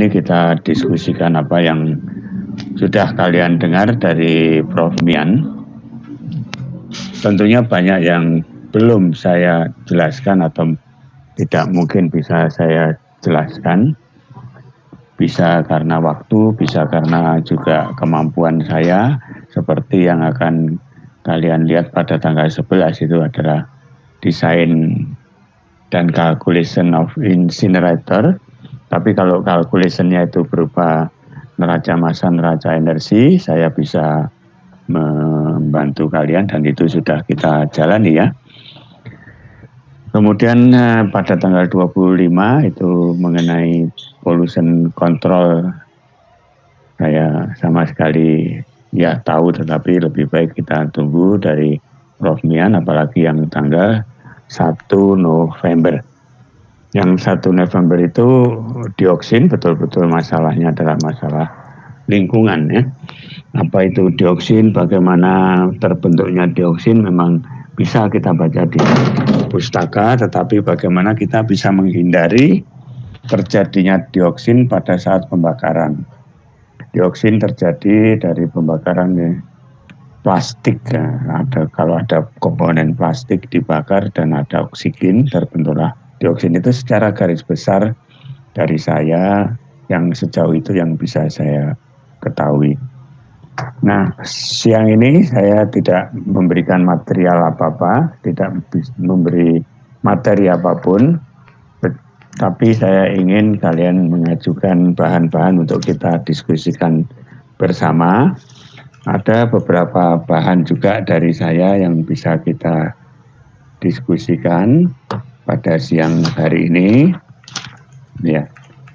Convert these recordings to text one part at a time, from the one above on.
ini kita diskusikan apa yang sudah kalian dengar dari Prof. Mian. Tentunya banyak yang belum saya jelaskan atau tidak mungkin bisa saya jelaskan. Bisa karena waktu, bisa karena juga kemampuan saya. Seperti yang akan kalian lihat pada tanggal 11 itu adalah desain dan calculation of incinerator. Tapi kalau calculationnya itu berupa neraca massa, neraca energi, saya bisa membantu kalian dan itu sudah kita jalani ya. Kemudian pada tanggal 25 itu mengenai pollution control, saya sama sekali ya tahu, tetapi lebih baik kita tunggu dari Prof. Mian, apalagi yang tanggal 1 November. Yang 1 November itu dioksin, betul-betul masalahnya adalah masalah lingkungan ya. Apa itu dioksin, bagaimana terbentuknya dioksin memang bisa kita baca di pustaka, tetapi bagaimana kita bisa menghindari terjadinya dioksin pada saat pembakaran. Dioksin terjadi dari pembakaran plastik ya. Kalau ada komponen plastik dibakar dan ada oksigen, terbentuklah dioksin. Itu secara garis besar dari saya yang sejauh itu yang bisa saya ketahui. Nah, siang ini saya tidak memberikan material apa-apa, tidak memberi materi apapun, tapi saya ingin kalian mengajukan bahan-bahan untuk kita diskusikan bersama. Ada beberapa bahan juga dari saya yang bisa kita diskusikan pada siang hari ini. Ya,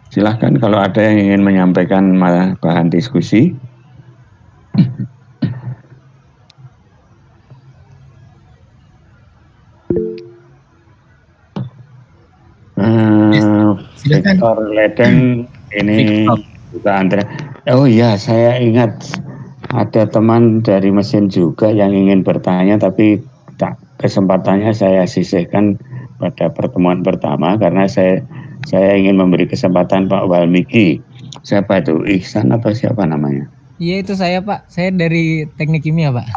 silahkan kalau ada yang ingin menyampaikan bahan diskusi. Victor Leden ini juga Andre. Oh iya, saya ingat ada teman dari mesin juga yang ingin bertanya, tapi kesempatannya saya sisihkan pada pertemuan pertama karena saya ingin memberi kesempatan Pak Walmiki. Siapa itu? Ihsan atau siapa namanya? Iya, itu saya Pak. Saya dari teknik kimia Pak.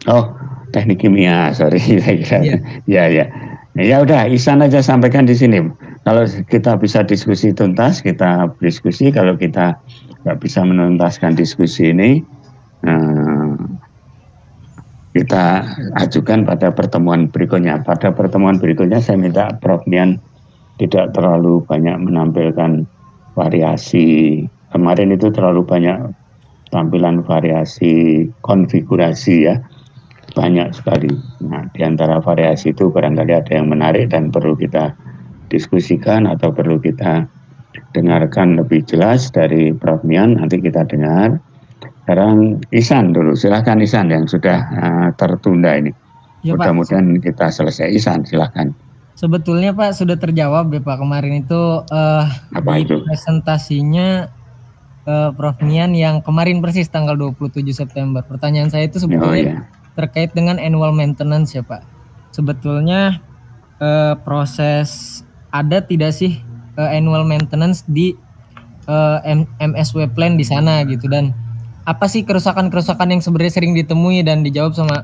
Oh, teknik kimia, sorry. Ya. Ya udah, Ihsan aja sampaikan di sini. Kalau kita bisa diskusi tuntas, kita diskusi. Kalau kita nggak bisa menuntaskan diskusi ini, kita ajukan pada pertemuan berikutnya. Pada pertemuan berikutnya saya minta Prof. Mian tidak terlalu banyak menampilkan variasi. Kemarin itu terlalu banyak tampilan variasi konfigurasi ya. Banyak sekali. Nah, di antara variasi itu barangkali ada yang menarik dan perlu kita diskusikan atau perlu kita dengarkan lebih jelas dari Prof. Mian. Nanti kita dengar. Sekarang Ihsan dulu. Silahkan Ihsan yang sudah tertunda ini. Ya, mudah-mudahan kita selesai. Ihsan, silahkan. Sebetulnya Pak sudah terjawab ya Pak. Kemarin itu apa di itu? Presentasinya Prof. Mian yang kemarin persis tanggal 27 September. Pertanyaan saya itu sebetulnya terkait dengan annual maintenance ya Pak. Sebetulnya proses ada tidak sih annual maintenance di MSW plan di sana gitu, dan apa sih kerusakan-kerusakan yang sebenarnya sering ditemui, dan dijawab sama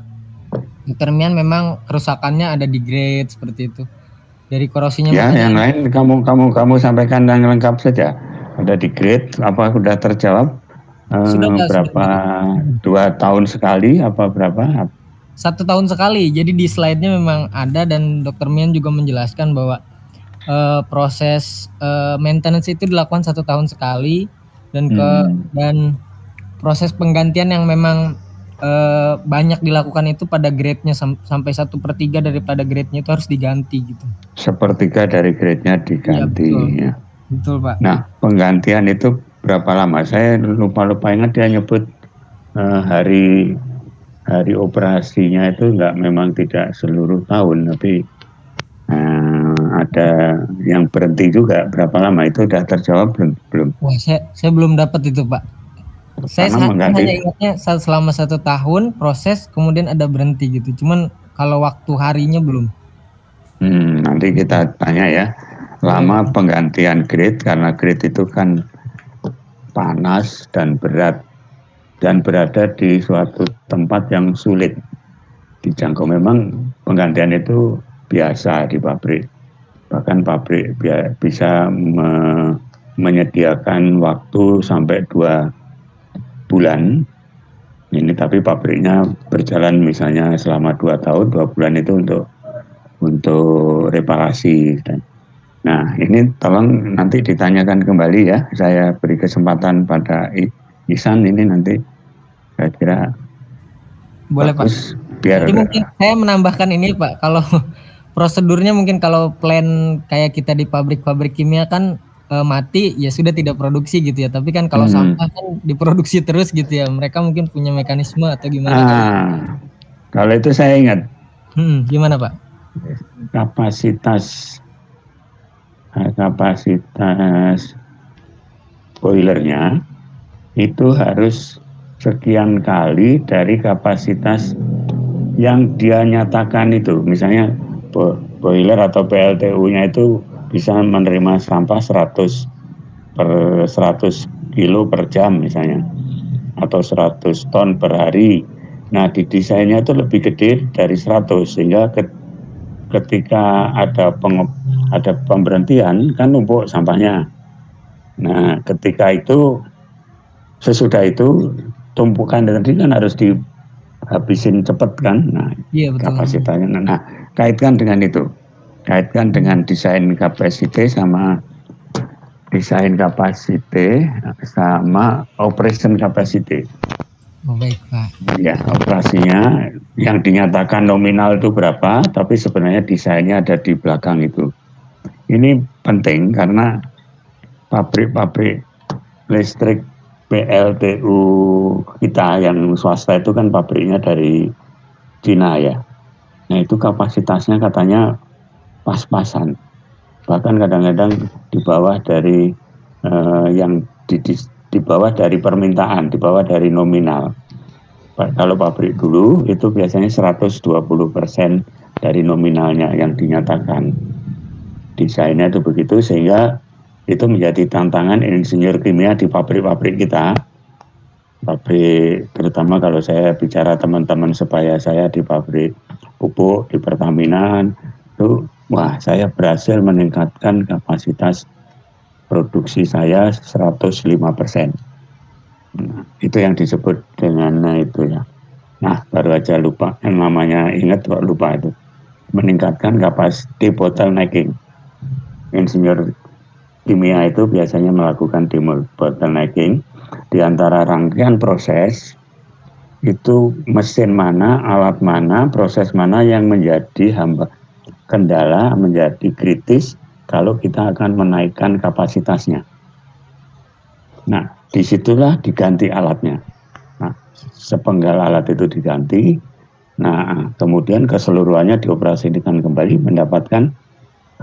Dr. Mian memang kerusakannya ada di grade seperti itu. Dari korosinya. Ya, yang lain kamu sampaikan yang lengkap saja. Ada di grade apa sudah terjawab? Sudah berapa? 2 tahun sekali apa berapa? 1 tahun sekali. Jadi di slide-nya memang ada, dan Dr. Mian juga menjelaskan bahwa proses maintenance itu dilakukan 1 tahun sekali, dan dan proses penggantian yang memang banyak dilakukan itu pada grade-nya sampai 1/3 daripada grade-nya itu harus diganti gitu. 1/3 dari grade-nya diganti. Ya, betul. Ya. Betul Pak. Nah, penggantian itu berapa lama? Saya lupa ingat dia nyebut hari operasinya itu memang tidak seluruh tahun, tapi ada yang berhenti juga. Berapa lama itu sudah terjawab belum? Wah, saya belum dapat itu Pak. Saya hanya ingatnya selama 1 tahun proses, kemudian ada berhenti gitu. Cuman kalau waktu harinya belum. Nanti kita tanya ya. Lama penggantian grade, karena grade itu kan panas dan berat, dan berada di suatu tempat yang sulit dijangkau. Memang penggantian itu biasa di pabrik, bahkan pabrik bisa menyediakan waktu sampai 2 bulan ini, tapi pabriknya berjalan misalnya selama 2 tahun, 2 bulan itu untuk reparasi. Nah, ini tolong nanti ditanyakan kembali ya. Saya beri kesempatan pada Ihsan ini nanti. Saya kira boleh bagus, Pak. Biar jadi mungkin saya menambahkan ini Pak, kalau prosedurnya mungkin kalau plan kayak kita di pabrik-pabrik kimia kan mati ya sudah tidak produksi gitu ya. Tapi kan kalau sampah kan diproduksi terus gitu ya. Mereka mungkin punya mekanisme atau gimana? Kalau itu saya ingat. Gimana Pak? Kapasitas boilernya itu harus sekian kali dari kapasitas yang dia nyatakan itu. Misalnya boiler atau PLTU-nya itu bisa menerima sampah 100 kilo per jam misalnya, atau 100 ton per hari. Nah, di desainnya itu lebih gede dari 100, sehingga ketika ada pemberhentian kan numpuk sampahnya. Nah, ketika itu sesudah itu tumpukan tadi kan harus dihabisin cepat kan. Nah, iya, betul. Kapasitasnya. Nah, kaitkan dengan itu. Kaitkan dengan desain kapasiti sama desain kapasiti sama operation capacity. Oh, baik Pak. Ya, operasinya yang dinyatakan nominal itu berapa, tapi sebenarnya desainnya ada di belakang itu. Ini penting karena pabrik-pabrik listrik PLTU kita yang swasta itu kan pabriknya dari Cina ya. Nah, itu kapasitasnya katanya pas-pasan. Bahkan kadang-kadang di bawah dari di bawah dari permintaan, di bawah dari nominal. Kalau pabrik dulu itu biasanya 120% dari nominalnya yang dinyatakan. Desainnya itu begitu, sehingga itu menjadi tantangan insinyur kimia di pabrik-pabrik kita. Pabrik, terutama kalau saya bicara teman-teman sebaya saya di pabrik pupuk, di Pertamina, itu wah, saya berhasil meningkatkan kapasitas produksi saya 105%. Nah, itu yang disebut dengan itu ya. Nah, baru aja lupa, yang namanya ingat kok lupa itu. Meningkatkan kapasitas bottlenecking. Insinyur kimia itu biasanya melakukan bottlenecking di antara rangkaian proses. Itu mesin mana, alat mana, proses mana yang menjadi kendala, menjadi kritis kalau kita akan menaikkan kapasitasnya. Nah, disitulah diganti alatnya. Nah, sepenggal alat itu diganti. Nah, kemudian keseluruhannya dioperasikan kembali, mendapatkan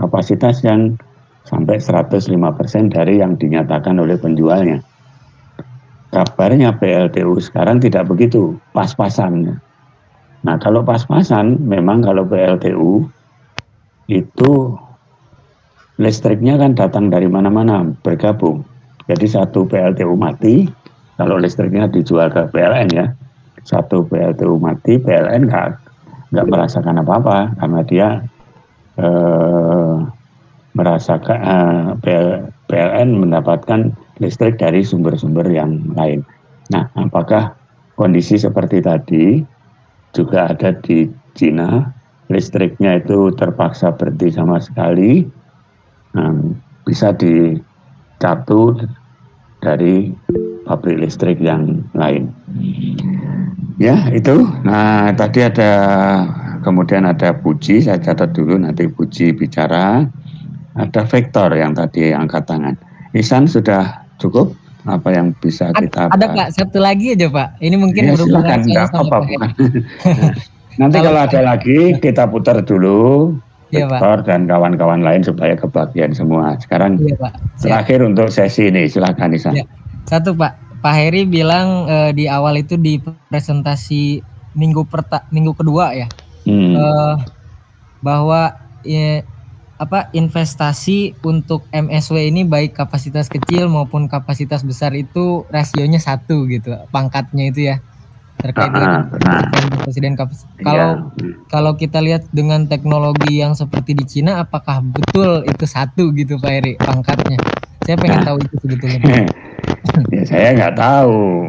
kapasitas yang sampai 105% dari yang dinyatakan oleh penjualnya. Kabarnya PLTU sekarang tidak begitu, pas-pasan. Nah, kalau pas-pasan, memang kalau PLTU itu listriknya kan datang dari mana-mana, bergabung. Jadi satu PLTU mati, kalau listriknya dijual ke PLN ya, satu PLTU mati, PLN nggak merasakan apa-apa karena dia merasakan PLN mendapatkan listrik dari sumber-sumber yang lain. Nah, apakah kondisi seperti tadi juga ada di Cina? Listriknya itu terpaksa berhenti sama sekali, bisa dicatu dari pabrik listrik yang lain. Ya, itu. Nah, tadi kemudian ada Puji, saya catat dulu nanti Puji bicara. Ada Vektor yang tadi angkat tangan. Ihsan sudah cukup apa yang bisa kita ada Pak, satu lagi aja Pak. Ini mungkin ya, silakan, enggak apa-apa. Nanti kalau ada lagi kita putar dulu Vektor dan kawan-kawan lain supaya kebagian semua. Sekarang terakhir untuk sesi ini, silakan Ihsan. Ya. Satu Pak Heri bilang di awal itu di presentasi minggu kedua ya, bahwa investasi untuk MSW ini baik kapasitas kecil maupun kapasitas besar itu rasionya 1 gitu pangkatnya itu ya, terkait dengan presiden kapasitas. Kalau kita lihat dengan teknologi yang seperti di Cina, apakah betul itu 1 gitu Pak Heri pangkatnya? Saya pengen tahu itu sebetulnya. Ya saya nggak tahu,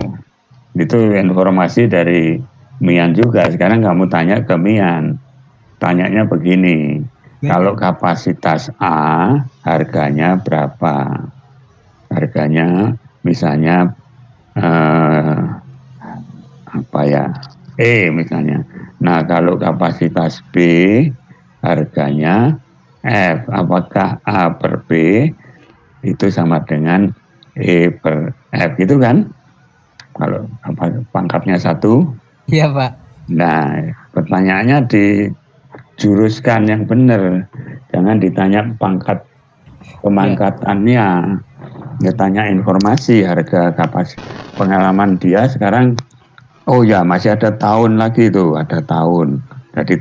itu informasi dari Mian juga. Sekarang kamu tanya ke Mian, tanyanya begini, kalau kapasitas A harganya berapa? Harganya misalnya E misalnya. Nah kalau kapasitas B harganya F, apakah A per B itu sama dengan E per F gitu kan? Kalau pangkatnya 1. Iya Pak. Nah pertanyaannya dijuruskan yang benar, jangan ditanya pangkat pemangkatannya, dia tanya informasi harga kapasitas. Pengalaman dia sekarang, oh ya masih ada tahun lagi tuh, ada tahun, jadi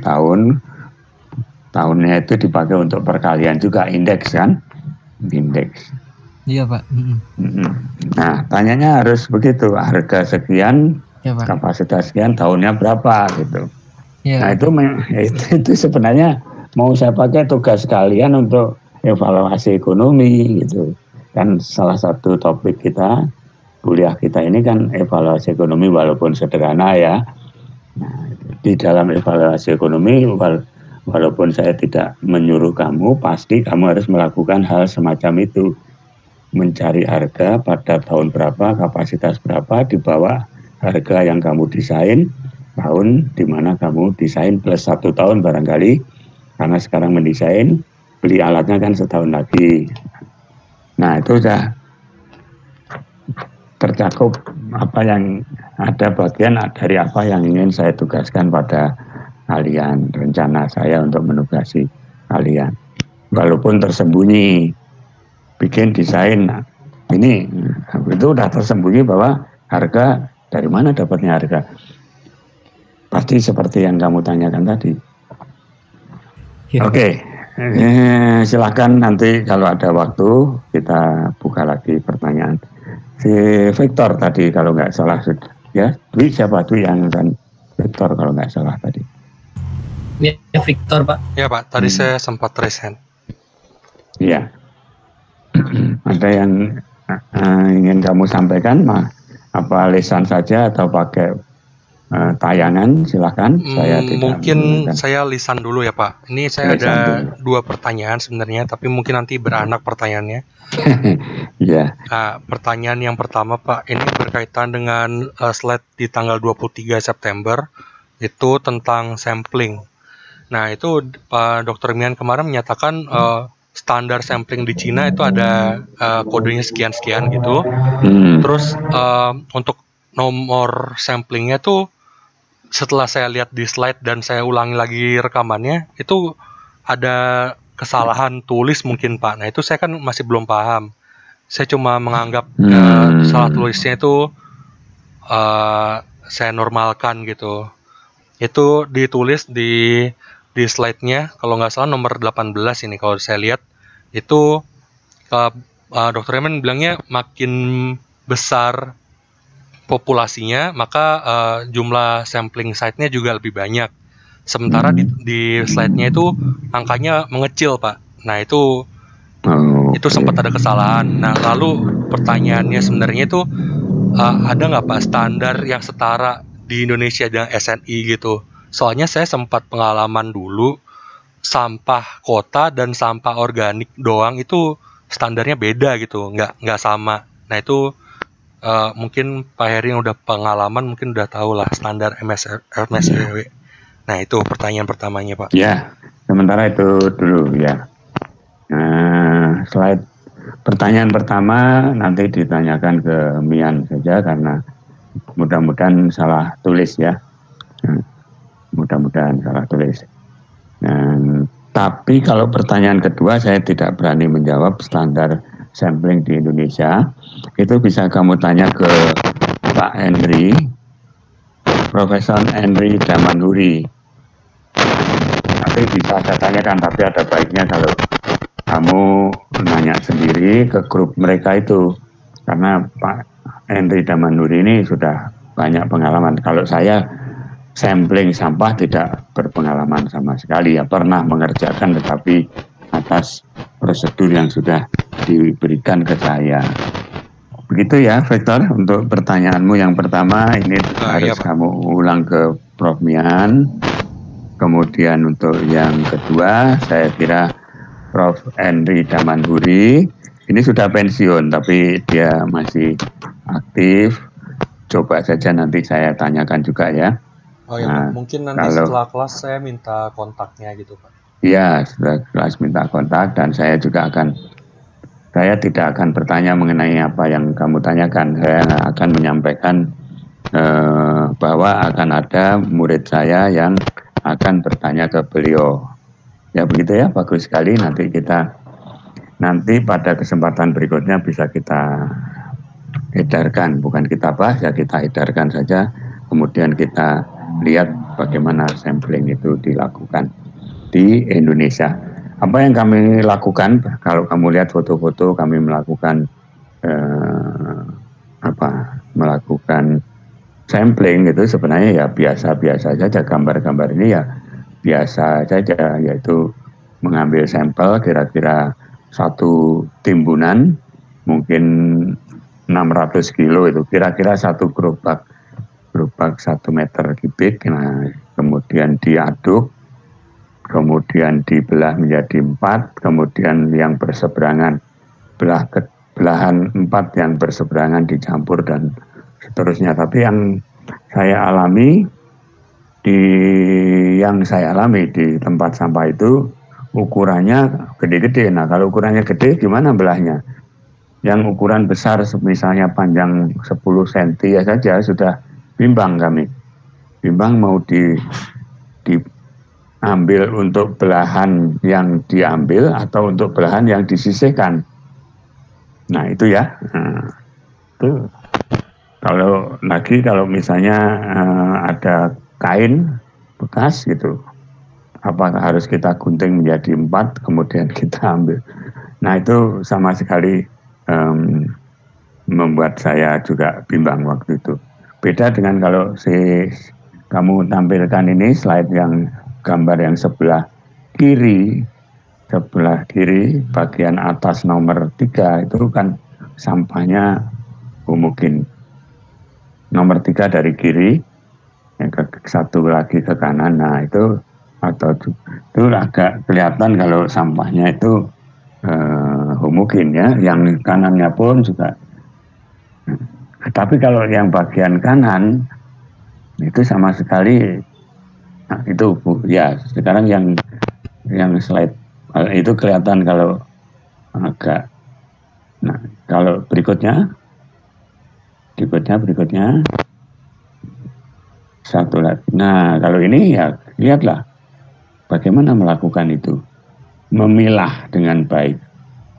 tahunnya itu dipakai untuk perkalian juga, indeks kan, indeks. Iya Pak. Nah tanyanya harus begitu, harga sekian ya, kapasitas sekian, tahunnya berapa gitu ya. Nah itu sebenarnya mau saya pakai tugas kalian untuk evaluasi ekonomi gitu kan. Salah satu topik kita, kuliah kita ini kan evaluasi ekonomi, walaupun sederhana ya. Nah, di dalam evaluasi ekonomi, walaupun saya tidak menyuruh kamu, pasti kamu harus melakukan hal semacam itu, mencari harga pada tahun berapa, kapasitas berapa, di bawah harga yang kamu desain, tahun di mana kamu desain plus 1 tahun barangkali, karena sekarang mendesain, beli alatnya kan setahun lagi. Nah itu sudah tercakup apa yang ada, bagian dari apa yang ingin saya tugaskan pada kalian, rencana saya untuk menugasi kalian, walaupun tersembunyi. Bikin desain ini itu udah tersembunyi bahwa harga, dari mana dapatnya harga, pasti seperti yang kamu tanyakan tadi. Oke. Silahkan nanti kalau ada waktu kita buka lagi pertanyaan. Si Victor tadi kalau nggak salah sudah ya, Dwi siapa Dwi yang kan Victor kalau nggak salah tadi. Ya Victor Pak. Ya Pak, tadi saya sempat raise hand. Iya. Ada yang ingin kamu sampaikan, apa lisan saja atau pakai tayangan, silakan. Saya mungkin saya lisan dulu ya Pak. Ini saya lisan ada dulu. 2 pertanyaan sebenarnya, tapi mungkin nanti beranak pertanyaannya. Iya. Nah, pertanyaan yang pertama Pak, ini berkaitan dengan slide di tanggal 23 September itu tentang sampling. Nah itu Pak Dr. Mian kemarin menyatakan standar sampling di Cina itu ada kodenya sekian-sekian gitu. Terus untuk nomor samplingnya tuh setelah saya lihat di slide dan saya ulangi lagi rekamannya, itu ada kesalahan tulis mungkin Pak. Nah itu saya kan masih belum paham. Saya cuma menganggap salah tulisnya itu saya normalkan gitu. Itu ditulis di slide-nya kalau nggak salah nomor 18 ini kalau saya lihat itu Dr. Eman bilangnya makin besar populasinya maka jumlah sampling site-nya juga lebih banyak. Sementara di slide-nya itu angkanya mengecil Pak. Nah itu sempat ada kesalahan. Nah lalu pertanyaannya sebenarnya itu ada nggak Pak standar yang setara di Indonesia dengan SNI gitu? Soalnya saya sempat pengalaman dulu sampah kota dan sampah organik doang itu standarnya beda gitu, nggak sama. Nah itu mungkin Pak Heri yang udah pengalaman mungkin udah tahu lah standar MSEW. Nah itu pertanyaan pertamanya Pak. Ya, sementara itu dulu ya. Slide pertanyaan pertama nanti ditanyakan ke Mian saja karena mudah-mudahan salah tulis ya. Mudah-mudahan salah tulis. Tapi kalau pertanyaan kedua saya tidak berani menjawab standar sampling di Indonesia. Itu bisa kamu tanya ke Pak Henry, Profesor Henry Damanhuri. Nanti bisa saya tanyakan, tapi ada baiknya kalau kamu nanya sendiri ke grup mereka itu, karena Pak Henry Damanhuri ini sudah banyak pengalaman. Kalau saya sampling sampah tidak berpengalaman sama sekali, ya pernah mengerjakan tetapi atas prosedur yang sudah diberikan ke saya. Begitu ya, Victor, untuk pertanyaanmu yang pertama ini harus iya, kamu ulang ke Prof. Mian. Kemudian untuk yang kedua, saya kira Prof. Henry Damanhuri ini sudah pensiun, tapi dia masih aktif. Coba saja nanti saya tanyakan juga ya. Oh ya, Pak. Mungkin nanti setelah kelas saya minta kontaknya gitu, Pak. Iya, setelah kelas minta kontak, dan saya tidak akan bertanya mengenai apa yang kamu tanyakan. Saya akan menyampaikan bahwa akan ada murid saya yang akan bertanya ke beliau. Ya begitu ya, bagus sekali. Nanti pada kesempatan berikutnya bisa kita edarkan, bukan kita bahas ya, kita edarkan saja. Kemudian kita lihat bagaimana sampling itu dilakukan di Indonesia. Apa yang kami lakukan, kalau kamu lihat foto-foto kami melakukan melakukan sampling itu sebenarnya ya biasa-biasa saja. Gambar-gambar ini ya biasa saja, yaitu mengambil sampel kira-kira satu timbunan mungkin 600 kilo, itu kira-kira satu gerobak 1 meter kubik. Nah, kemudian diaduk, kemudian dibelah menjadi 4, kemudian yang berseberangan belahan 4 yang berseberangan dicampur dan seterusnya. Tapi yang saya alami di tempat sampah itu ukurannya gede-gede. Nah, kalau ukurannya gede gimana belahnya? Yang ukuran besar misalnya panjang 10 cm ya saja sudah bimbang kami. Bimbang mau diambil untuk belahan yang diambil atau untuk belahan yang disisihkan. Nah, itu ya. Itu kalau misalnya ada kain bekas gitu, apakah harus kita gunting menjadi 4 kemudian kita ambil? Nah, itu sama sekali membuat saya juga bimbang waktu itu. Beda dengan kalau kamu tampilkan ini slide yang gambar yang sebelah kiri bagian atas nomor 3 itu kan sampahnya homogen. Nomor 3 dari kiri, yang satu lagi ke kanan. Nah, itu agak kelihatan kalau sampahnya itu homogen ya. Yang kanannya pun juga. Tapi kalau yang bagian kanan itu sama sekali, nah, itu ya sekarang yang slide itu kelihatan kalau agak. Nah, kalau berikutnya satu lagi. Nah, kalau ini ya lihatlah bagaimana melakukan itu, memilah dengan baik,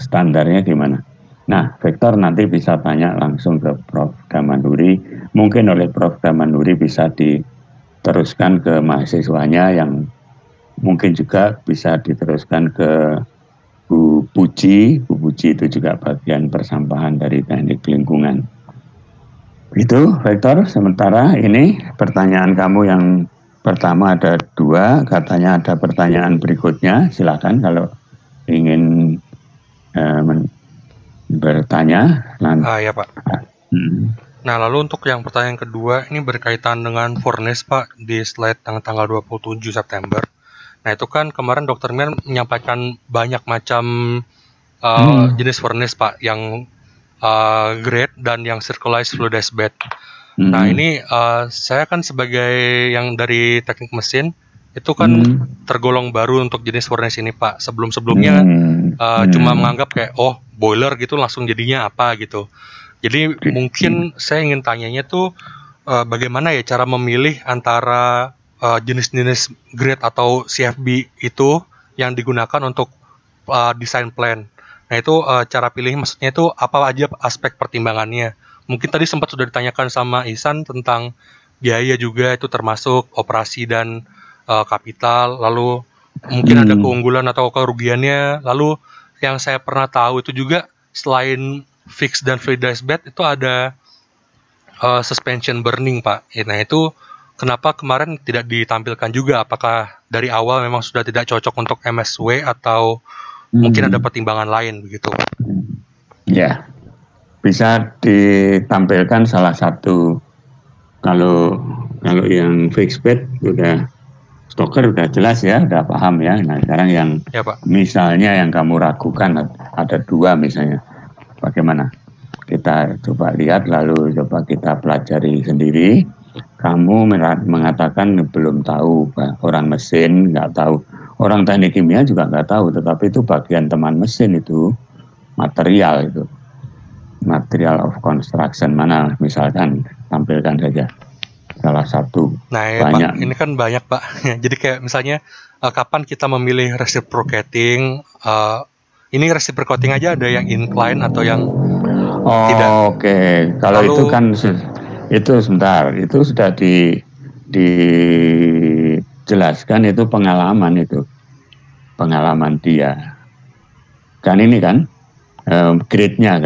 standarnya gimana. Nah, Victor nanti bisa tanya langsung ke Prof. Damanhuri. Mungkin oleh Prof. Damanhuri bisa diteruskan ke mahasiswanya, yang mungkin juga bisa diteruskan ke Bu Puji. Bu Puji itu juga bagian persampahan dari teknik lingkungan. Itu Victor, sementara ini pertanyaan kamu yang pertama ada 2, katanya ada pertanyaan berikutnya, silakan kalau ingin bertanya. Ya, Pak. Nah, lalu untuk yang pertanyaan kedua ini berkaitan dengan furnace, Pak, di slide tanggal 27 September. Nah, itu kan kemarin Dr. Mian menyampaikan banyak macam jenis furnace, Pak, yang grade dan yang circularized fluidized bed. Nah, ini saya kan sebagai yang dari teknik mesin itu kan tergolong baru untuk jenis furnace ini, Pak. Sebelum-sebelumnya cuma menganggap kayak boiler gitu langsung jadinya apa gitu. Jadi mungkin saya ingin tanyanya tuh bagaimana ya cara memilih antara jenis-jenis grade atau CFB itu yang digunakan untuk desain plan. Nah, itu cara pilih maksudnya itu apa aja aspek pertimbangannya. Mungkin tadi sempat sudah ditanyakan sama Ihsan tentang biaya juga, itu termasuk operasi dan kapital, lalu mungkin ada keunggulan atau kerugiannya, lalu yang saya pernah tahu itu juga selain fixed dan fluidized bed itu ada suspension burning, Pak. Nah itu kenapa kemarin tidak ditampilkan juga? Apakah dari awal memang sudah tidak cocok untuk MSW atau mungkin ada pertimbangan lain begitu? Ya, bisa ditampilkan salah satu. Kalau yang fixed bed udah stoker udah jelas ya, udah paham ya. Nah sekarang yang Pak. Misalnya yang kamu ragukan ada 2 misalnya, bagaimana? Kita coba lihat lalu coba kita pelajari sendiri. Kamu mengatakan belum tahu, orang mesin nggak tahu, orang teknik kimia juga nggak tahu, tetapi itu bagian teman mesin itu material of construction mana misalkan tampilkan saja salah satu. Nah ya, banyak. Pak, ini kan banyak Pak. Jadi kayak misalnya kapan kita memilih reciprocating, ini reciprocating aja ada yang incline atau yang tidak. Oke. Kalau itu kan itu sebentar, itu sudah dijelaskan, itu pengalaman dia. Kan ini kan grade-nya.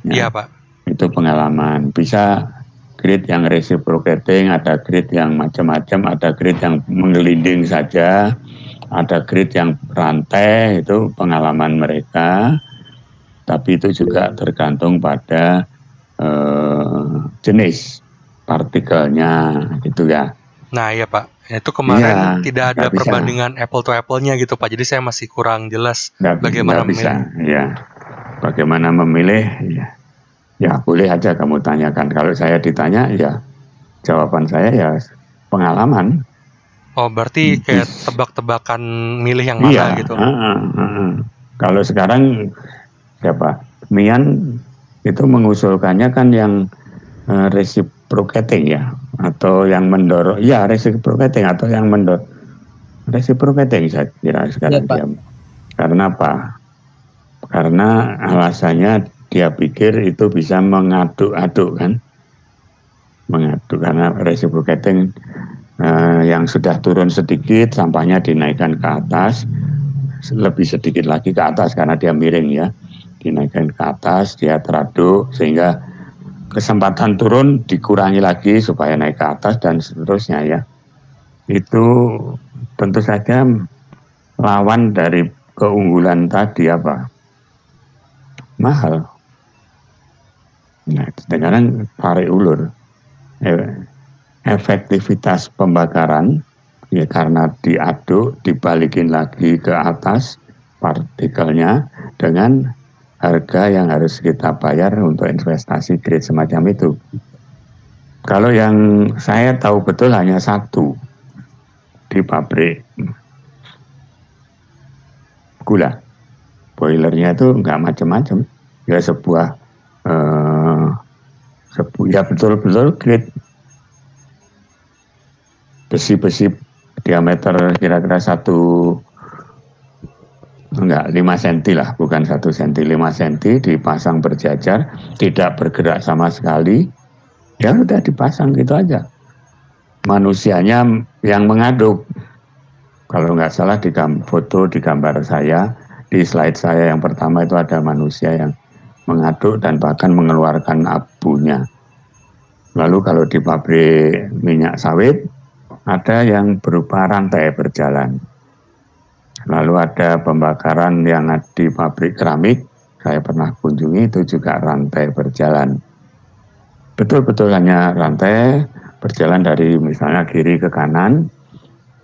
Iya Pak. Itu pengalaman. Bisa grade yang reciprocating, ada grade yang macam-macam, ada grade yang menggelinding saja, ada grade yang rantai, itu pengalaman mereka. Tapi itu juga tergantung pada jenis partikelnya gitu ya. Nah iya Pak, itu kemarin tidak ada perbandingan apple to apple-nya gitu Pak. Jadi saya masih kurang jelas bagaimana memilih. Ya, bagaimana memilih ya boleh aja kamu tanyakan. Kalau saya ditanya ya jawaban saya ya pengalaman. Oh berarti kayak tebak-tebakan milih yang mana gitu. Kalau sekarang siapa? Mian itu mengusulkannya kan yang reciprocating ya, atau yang mendorong ya reciprocating atau yang mendorong reciprocating saya kira sekarang ya, karena apa? Karena alasannya dia pikir itu bisa mengaduk-aduk kan, karena reciprocating yang sudah turun sedikit sampahnya dinaikkan ke atas, lebih sedikit lagi ke atas karena dia miring ya, dinaikkan ke atas, dia teraduk sehingga kesempatan turun dikurangi lagi supaya naik ke atas dan seterusnya ya. Itu tentu saja lawan dari keunggulan tadi apa? Mahal. Nah, sekarang tarik ulur. Efektivitas pembakaran ya karena diaduk, dibalikin lagi ke atas partikelnya dengan harga yang harus kita bayar untuk investasi grade semacam itu. Kalau yang saya tahu betul hanya satu di pabrik gula, boilernya itu nggak macam-macam, ya sebuah ya betul-betul grade besi-besi diameter kira-kira 5 cm lah, bukan 1 cm, 5 cm dipasang berjajar, tidak bergerak sama sekali, ya udah dipasang gitu aja. Manusianya yang mengaduk, kalau nggak salah di foto di gambar saya, di slide saya yang pertama itu ada manusia yang mengaduk dan bahkan mengeluarkan abunya. Lalu kalau di pabrik minyak sawit, ada yang berupa rantai berjalan. Lalu ada pembakaran yang di pabrik keramik, saya pernah kunjungi, itu juga rantai berjalan. Betul-betul hanya rantai berjalan dari misalnya kiri ke kanan,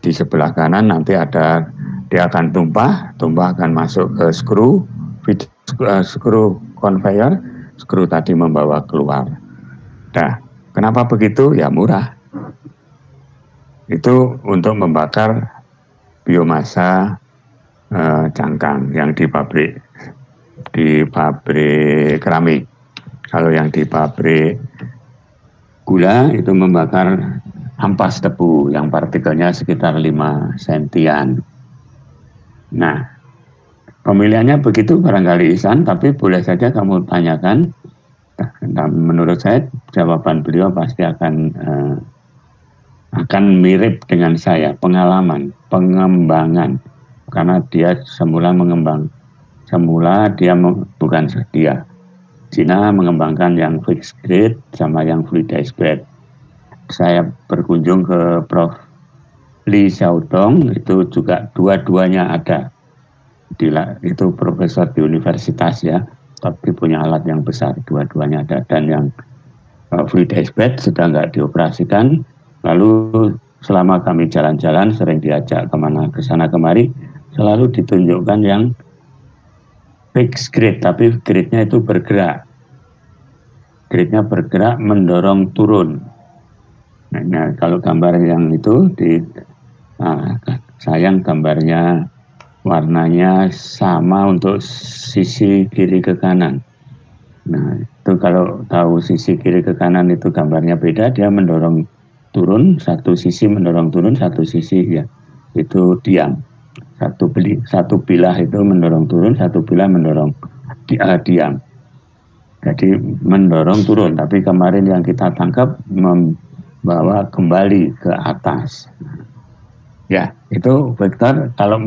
di sebelah kanan nanti ada, dia akan tumpah akan masuk ke skru conveyor, skru tadi membawa keluar. Nah, kenapa begitu? Ya murah. Itu untuk membakar biomasa cangkang yang di pabrik keramik. Kalau yang di pabrik gula itu membakar ampas tebu yang partikelnya sekitar 5 sentian. Nah, pemilihannya begitu barangkali Ihsan, tapi boleh saja kamu tanyakan. Menurut saya jawaban beliau pasti akan mirip dengan saya, pengalaman, pengembangan, karena dia semula mengembang semula bukan dia. Cina mengembangkan yang fixed grid sama yang fluidized bed. Saya berkunjung ke Prof. Li Xiaodong, itu juga dua-duanya ada. Itu profesor di universitas ya, tapi punya alat yang besar, dua-duanya ada. Dan yang fluidized bed sudah nggak dioperasikan. Lalu selama kami jalan-jalan sering diajak ke sana kemari, selalu ditunjukkan yang fixed grid, tapi gridnya itu bergerak. Gridnya bergerak mendorong turun. Nah, kalau gambar yang itu sayang gambarnya warnanya sama untuk sisi kiri ke kanan. Nah, itu kalau tahu sisi kiri ke kanan itu gambarnya beda, dia mendorong turun, satu sisi mendorong turun, satu sisi ya itu diam. Satu bilah itu mendorong turun, satu bilah mendorong diam. Jadi mendorong turun, tapi kemarin yang kita tangkap membawa kembali ke atas. Ya, itu Victor, kalau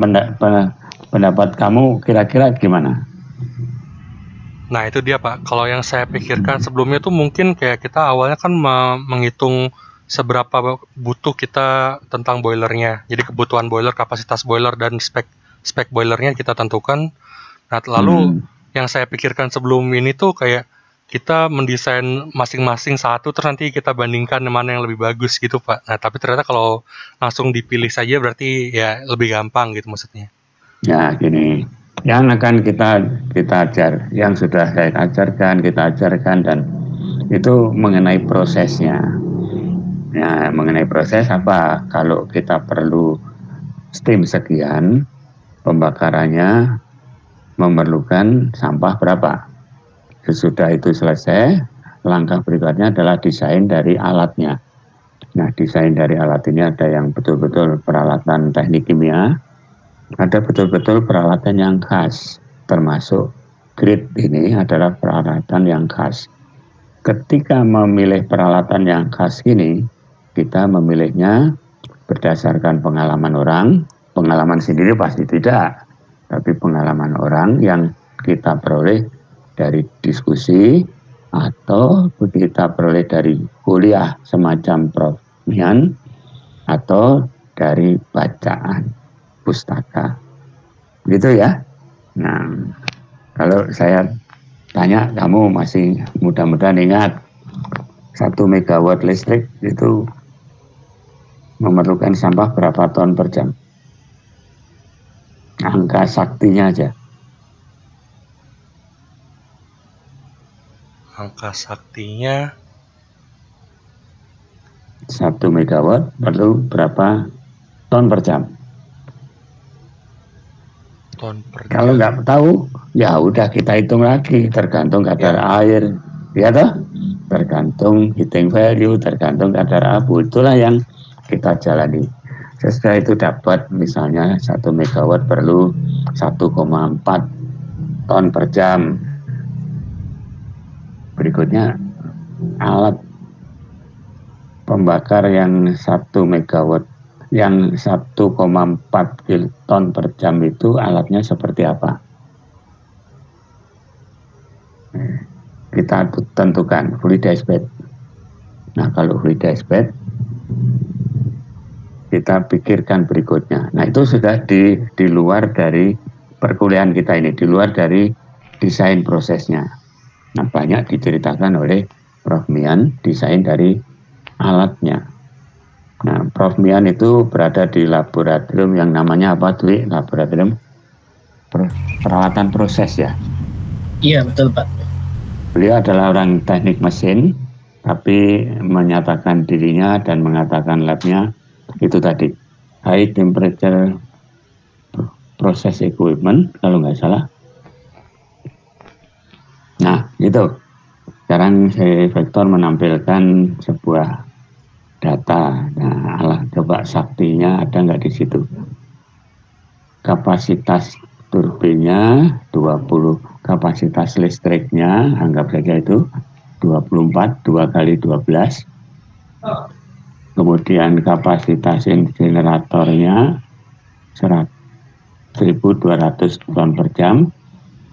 pendapat kamu kira-kira gimana? Nah itu dia Pak, kalau yang saya pikirkan sebelumnya tuh mungkin kayak kita awalnya kan menghitung seberapa butuh kita tentang boilernya. Jadi kebutuhan boiler, kapasitas boiler, dan spek boilernya kita tentukan. Nah lalu yang saya pikirkan sebelum ini tuh kayak kita mendesain masing-masing satu, terus nanti kita bandingkan mana yang lebih bagus gitu Pak. Nah tapi ternyata kalau langsung dipilih saja berarti ya lebih gampang gitu maksudnya. Ya gini, yang akan kita ajar, yang sudah saya ajarkan, kita ajarkan, dan itu mengenai prosesnya. Ya, mengenai proses apa? Kalau kita perlu steam sekian, pembakarannya memerlukan sampah berapa? Sesudah itu selesai, langkah berikutnya adalah desain dari alatnya. Nah, desain dari alat ini ada yang betul-betul peralatan teknik kimia, ada betul-betul peralatan yang khas, termasuk grid ini adalah peralatan yang khas. Ketika memilih peralatan yang khas ini, kita memilihnya berdasarkan pengalaman orang, pengalaman sendiri pasti tidak, tapi pengalaman orang yang kita peroleh dari diskusi atau kita peroleh dari kuliah semacam Prof. Mian atau dari bacaan pustaka. Gitu ya. Nah, kalau saya tanya, kamu masih mudah-mudahan ingat 1 megawatt listrik itu memerlukan sampah berapa ton per jam? Angka saktinya aja. Angka saktinya 1 megawatt perlu berapa ton per jam? Kalau nggak tahu, ya udah kita hitung lagi, tergantung kadar air, ya toh, tergantung heating value, tergantung kadar abu, itulah yang kita jalani. Setelah itu dapat misalnya 1 megawatt perlu 1,4 ton per jam. Berikutnya alat pembakar yang 1 megawatt, yang 1,4 ton per jam itu alatnya seperti apa? Kita tentukan fluidized bed. Nah, kalau fluidized bed kita pikirkan berikutnya. Nah, itu sudah di luar dari perkuliahan kita ini, di luar dari desain prosesnya. Nah, banyak diceritakan oleh Prof. Mian desain dari alatnya. Nah, Prof. Mian itu berada di laboratorium yang namanya apa, Dwi? Laboratorium peralatan proses ya? Iya, betul Pak. Beliau adalah orang teknik mesin, tapi menyatakan dirinya dan mengatakan labnya itu tadi, high temperature process equipment, kalau nggak salah. Nah, itu. Sekarang saya Victor menampilkan sebuah data. Nah, coba saktinya ada nggak di situ? Kapasitas turbinnya 20, kapasitas listriknya anggap saja itu 24, 2 kali 12. Kemudian kapasitas generatornya 1.200 ton per jam.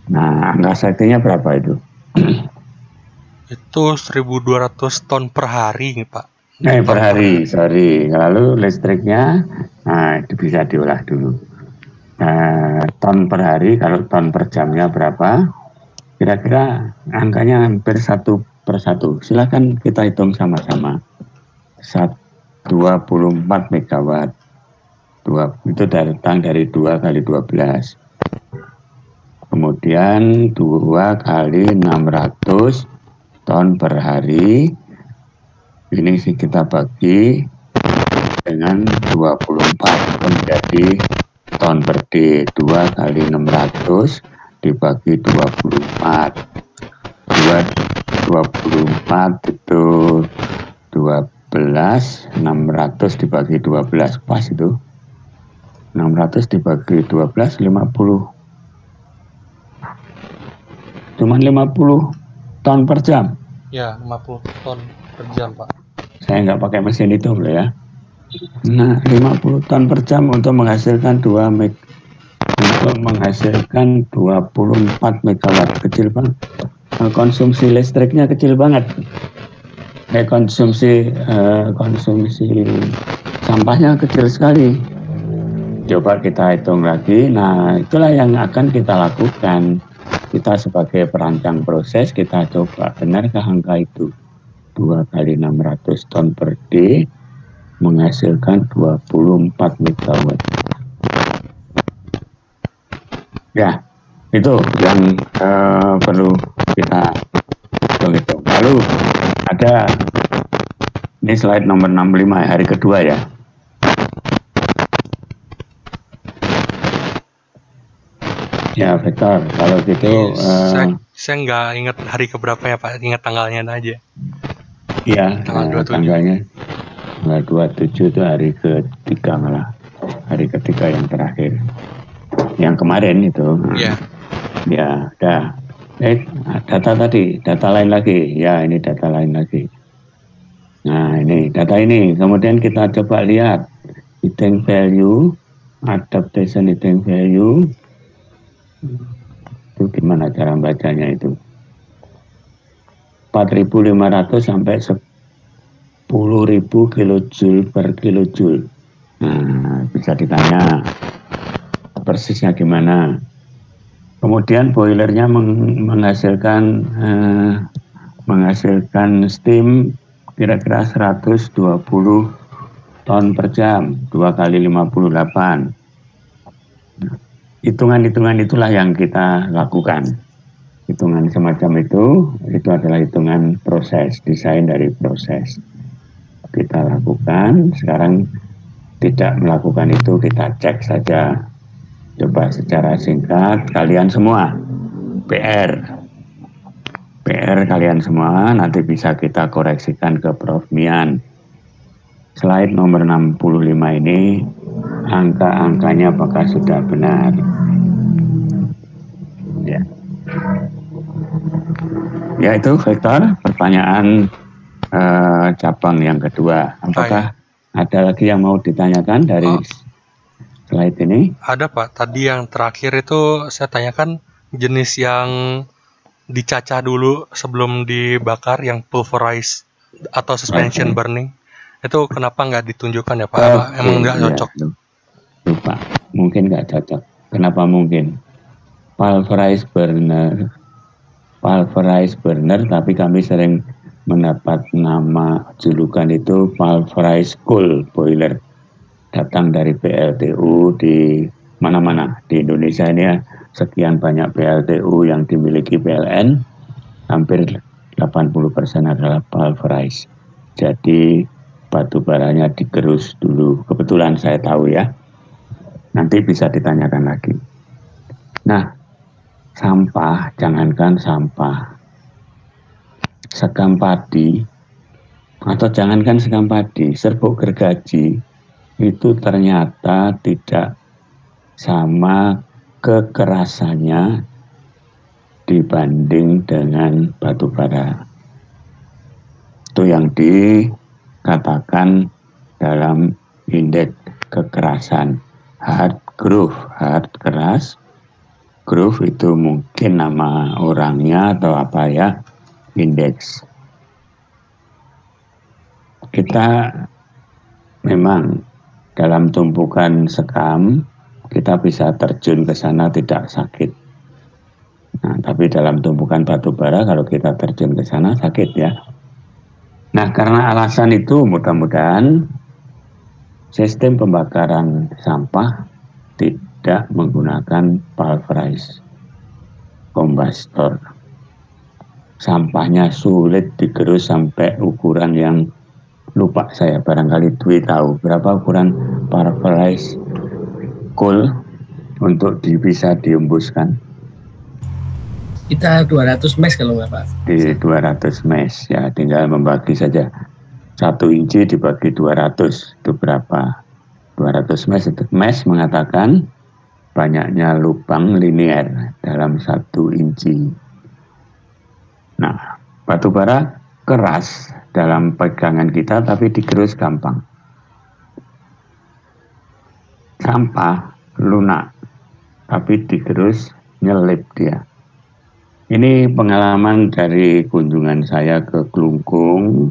Nah, angka saktinya berapa itu? Itu 1.200 ton per hari, Pak. Per hari, sorry. Lalu listriknya, nah itu bisa diolah dulu. Ton per hari, kalau ton per jamnya berapa? Kira-kira angkanya hampir 1/1. Silakan kita hitung sama-sama. 24 megawatt. Itu datang dari 2 kali 12. Kemudian 2 kali 600 ton per hari. Ini sih kita bagi dengan 24 menjadi ton per D. 2 kali 600 dibagi 24. 24 itu 12, 600 dibagi 12, pas itu. 600 dibagi 12, 50. Cuman 50 ton per jam. Ya, 50 ton per jam, Pak. Saya nggak pakai mesin itu loh ya. Nah, 50 ton per jam untuk menghasilkan 24 megawatt. Kecil banget. Konsumsi listriknya kecil banget. Konsumsi sampahnya kecil sekali. Coba kita hitung lagi. Nah, itulah yang akan kita lakukan. Kita sebagai perancang proses, kita coba benarkah angka itu. 2 kali 600 ton per D menghasilkan 24 megawatt. Ya, itu yang perlu kita hitung. Lalu ada, ini slide nomor 65, hari kedua ya. Ya, Victor, kalau gitu... Saya nggak ingat hari keberapa ya, Pak. Ingat tanggalnya aja. Iya, tanggal 27. Tanggalnya tanggal 27 itu hari ketiga malah. Hari ketiga yang terakhir. Yang kemarin itu. Iya. Ya, udah. Data tadi, data lain lagi. Ya, ini data lain lagi. Nah, ini data ini. Kemudian kita coba lihat heating value, adaptation heating value. Itu gimana cara bacanya itu? 4.500 sampai 10.000 kilojoule per kilojoule. Nah, bisa ditanya persisnya gimana. Kemudian boilernya menghasilkan steam kira-kira 120 ton per jam, 2 kali 58. Hitungan-hitungan itulah yang kita lakukan. Hitungan semacam itu adalah hitungan proses, desain dari proses. Kita lakukan, sekarang tidak melakukan itu, kita cek saja. Coba secara singkat, kalian semua, PR kalian semua, nanti bisa kita koreksikan ke Prof. Mian. Slide nomor 65 ini, angka-angkanya apakah sudah benar? Ya. Ya, itu Victor, pertanyaan cabang yang kedua. Apakah ada lagi yang mau ditanyakan dari slide ini? Ada, Pak. Tadi yang terakhir itu saya tanyakan jenis yang dicacah dulu sebelum dibakar, yang pulverized atau suspension burning. Itu kenapa nggak ditunjukkan ya, Pak? Emang nggak cocok? Ya, lupa. Mungkin nggak cocok. Kenapa mungkin? Pulverized burner, tapi kami sering mendapat nama julukan itu pulverized coal boiler. Datang dari PLTU di mana-mana. Di Indonesia ini ya, sekian banyak PLTU yang dimiliki PLN, hampir 80% adalah pulverized. Jadi batu baranya digerus dulu. Kebetulan saya tahu ya. Nanti bisa ditanyakan lagi. Nah, sampah, jangankan sampah, sekam padi, atau jangankan sekam padi, serbuk gergaji, itu ternyata tidak sama kekerasannya dibanding dengan batu bara. Itu yang dikatakan dalam indeks kekerasan hard groove, hard keras, Groove itu mungkin nama orangnya atau apa ya, indeks. Kita memang dalam tumpukan sekam, kita bisa terjun ke sana tidak sakit. Nah, tapi dalam tumpukan batu bara kalau kita terjun ke sana sakit ya. Nah, karena alasan itu mudah-mudahan sistem pembakaran sampah tidak menggunakan pulverized combustor. Sampahnya sulit digerus sampai ukuran yang lupa saya, barangkali Dwi tahu berapa ukuran pulverized coal untuk bisa diembuskan. Kita 200 mes kalau nggak Pak. Di 200 mes ya, tinggal membagi saja. 1 inci dibagi 200 itu berapa? 200 mes itu. Mes mengatakan banyaknya lubang linier dalam 1 inci. Nah, batu bara keras dalam pegangan kita tapi digerus gampang. Sampah lunak tapi digerus nyelip dia. Ini pengalaman dari kunjungan saya ke Klungkung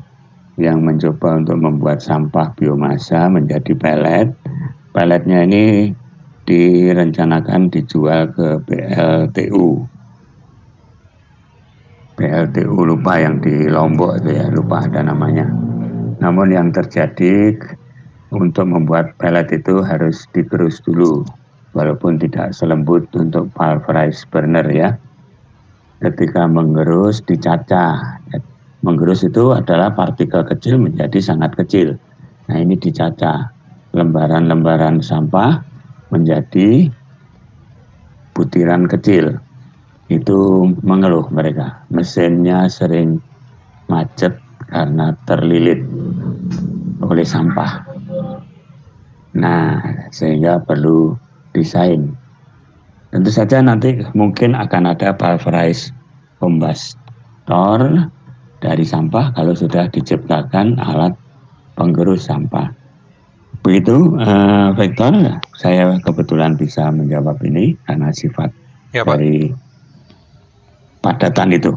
yang mencoba untuk membuat sampah biomasa menjadi pelet. Peletnya ini direncanakan dijual ke PLTU. PLTU lupa yang di Lombok itu ya, lupa ada namanya. Namun yang terjadi untuk membuat pelet itu harus digerus dulu, walaupun tidak selembut untuk pulverized burner ya. Ketika menggerus dicacah. Menggerus itu adalah partikel kecil menjadi sangat kecil. Nah, ini dicacah. Lembaran-lembaran sampah menjadi butiran kecil. Itu mengeluh mereka. Mesinnya sering macet karena terlilit oleh sampah. Nah, sehingga perlu desain. Tentu saja nanti mungkin akan ada pulverized combustor dari sampah kalau sudah diciptakan alat penggerus sampah. Begitu, Victor, saya kebetulan bisa menjawab ini karena sifat ya, Pak. dari padatan itu.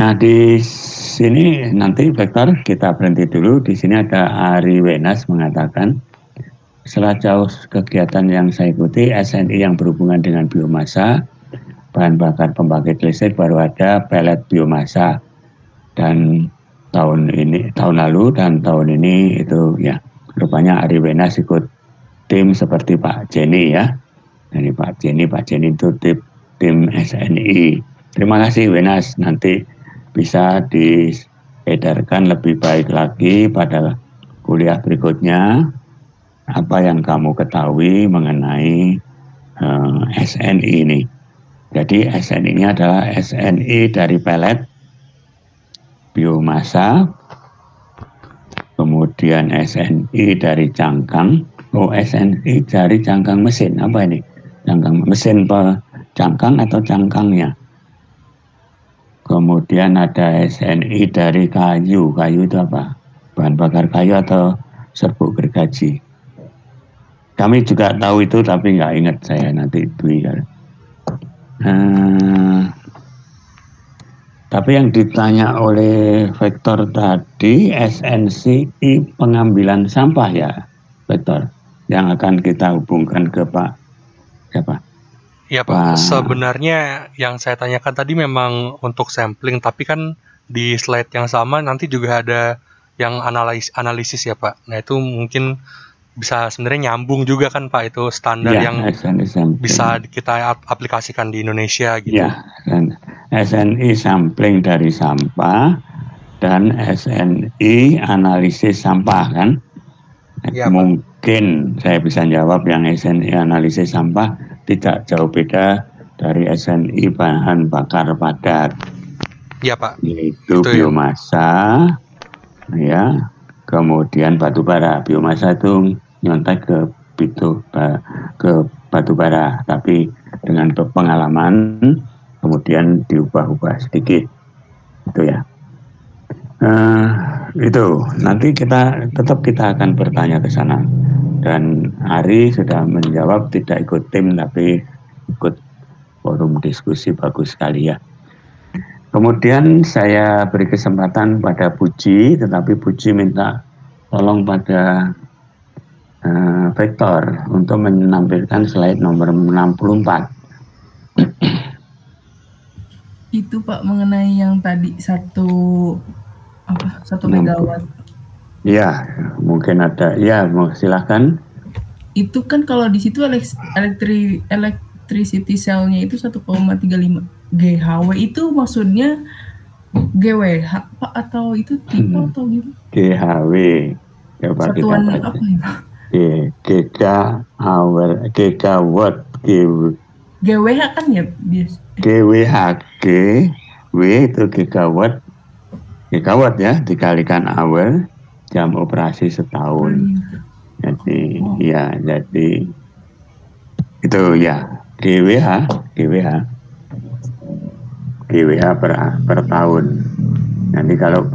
Nah, di sini nanti Victor kita berhenti dulu. Di sini ada Ari Wenas mengatakan, setelah jauh kegiatan yang saya ikuti, SNI yang berhubungan dengan biomasa, bahan bakar pembangkit listrik baru ada pelet biomasa. Dan tahun lalu dan tahun ini itu ya, rupanya Ari Wenas ikut tim seperti Pak Jenny ya. Jadi Pak Jenny itu tim SNI. Terima kasih Wenas, nanti bisa diedarkan lebih baik lagi pada kuliah berikutnya. Apa yang kamu ketahui mengenai SNI ini. Jadi SNI ini adalah SNI dari pelet biomasa, kemudian SNI dari cangkang, SNI dari cangkang mesin. Apa ini? Cangkang mesin cangkang atau cangkangnya. Kemudian ada SNI dari kayu. Kayu itu apa? Bahan bakar kayu atau serbuk gergaji. Kami juga tahu itu tapi nggak ingat saya nanti Dwi. Tapi yang ditanya oleh Victor tadi SNCI pengambilan sampah ya, Victor, yang akan kita hubungkan ke Pak siapa? Iya Pak, sebenarnya yang saya tanyakan tadi memang untuk sampling, tapi kan di slide yang sama nanti juga ada yang analisis ya Pak. Nah itu mungkin bisa sebenarnya nyambung juga kan Pak, itu standar ya, yang bisa kita aplikasikan di Indonesia gitu. Ya, dan SNI sampling dari sampah dan SNI analisis sampah kan. Ya, mungkin saya bisa jawab yang SNI analisis sampah tidak jauh beda dari SNI bahan bakar padat. Iya Pak. Yaitu biomasa, ya, kemudian batu bara. Biomasa itu nyontek ke batu bara, tapi dengan pengalaman kemudian diubah-ubah sedikit, itu ya. Itu nanti kita akan bertanya ke sana. Dan Ari sudah menjawab tidak ikut tim tapi ikut forum diskusi, bagus sekali ya. Kemudian saya beri kesempatan pada Puji, tetapi Puji minta tolong pada Vektor untuk menampilkan slide nomor 64. Itu Pak mengenai yang tadi 1 megawatt. Ya, mungkin ada. Ya, silahkan. Itu kan kalau di situ electricity cell-nya itu 1,35 GHW, itu maksudnya GWH Pak atau itu tipe atau gitu? GHW. Coba satuan kita apa itu? gigawatt. GWH kan ya biasa. GWH, W itu gigawatt ya, dikalikan hour, jam operasi setahun. Jadi jadi itu ya GWH per tahun. Nanti kalau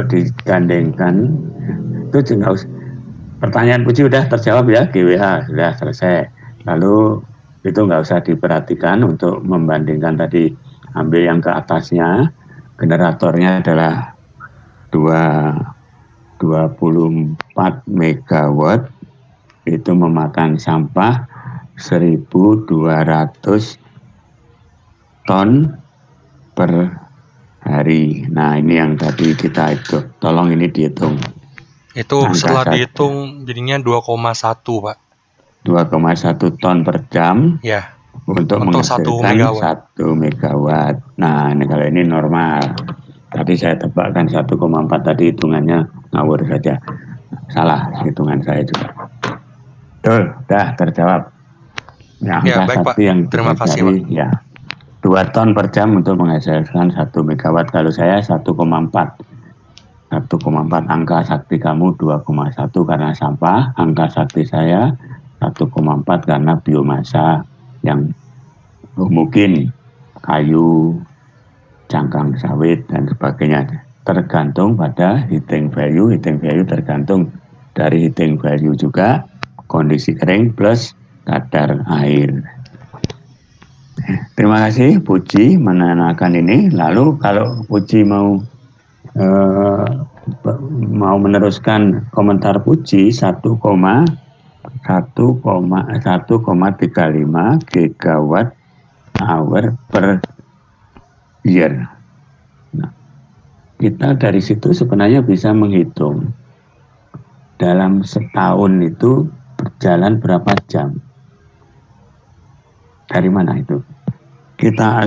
digandengkan itu juga pertanyaan Puji sudah terjawab ya, GWH sudah selesai. Lalu itu nggak usah diperhatikan untuk membandingkan tadi, ambil yang ke atasnya, generatornya adalah 24 megawatt, itu memakan sampah 1.200 ton per hari. Nah ini yang tadi kita itu, tolong ini dihitung. Itu setelah dihitung jadinya 2,1 Pak. 2,1 ton per jam ya, untuk menghasilkan 1 megawatt. Nah ini kalau ini normal. Tadi saya tebakkan 1,4 tadi hitungannya ngawur saja. Salah hitungan saya juga. Betul, dah terjawab. Ya, baik Pak. Terima kasih Pak. Ya, 2 ton per jam untuk menghasilkan 1 megawatt. Kalau saya 1,4. 1,4, angka sakti kamu 2,1 karena sampah, angka sakti saya 1,4 karena biomasa yang mungkin kayu, cangkang sawit dan sebagainya. Tergantung pada heating value tergantung dari heating value juga kondisi kering plus kadar air. Terima kasih Puji menanyakan ini. Lalu kalau Puji mau meneruskan komentar Puji 1,35 gigawatt hour per year. Nah, kita dari situ sebenarnya bisa menghitung dalam setahun itu berjalan berapa jam. Dari mana itu? Kita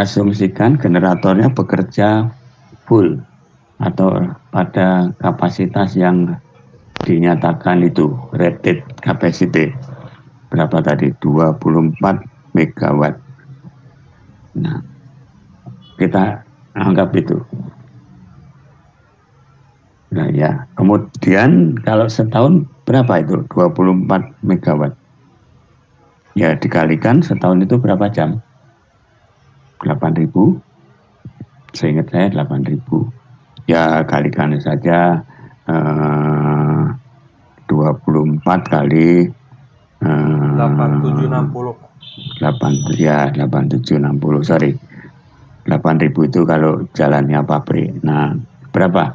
asumsikan generatornya bekerja full atau pada kapasitas yang dinyatakan itu rated capacity. Berapa tadi? 24 megawatt. Nah, kita anggap itu. Nah ya, kemudian kalau setahun berapa itu? 24 megawatt. Ya dikalikan setahun itu berapa jam? 8.000. Seingat saya 8.000. Ya kalikan saja 24 kali 8760. Ya 8760, sorry. 8.000 itu kalau jalannya pabrik. Nah berapa?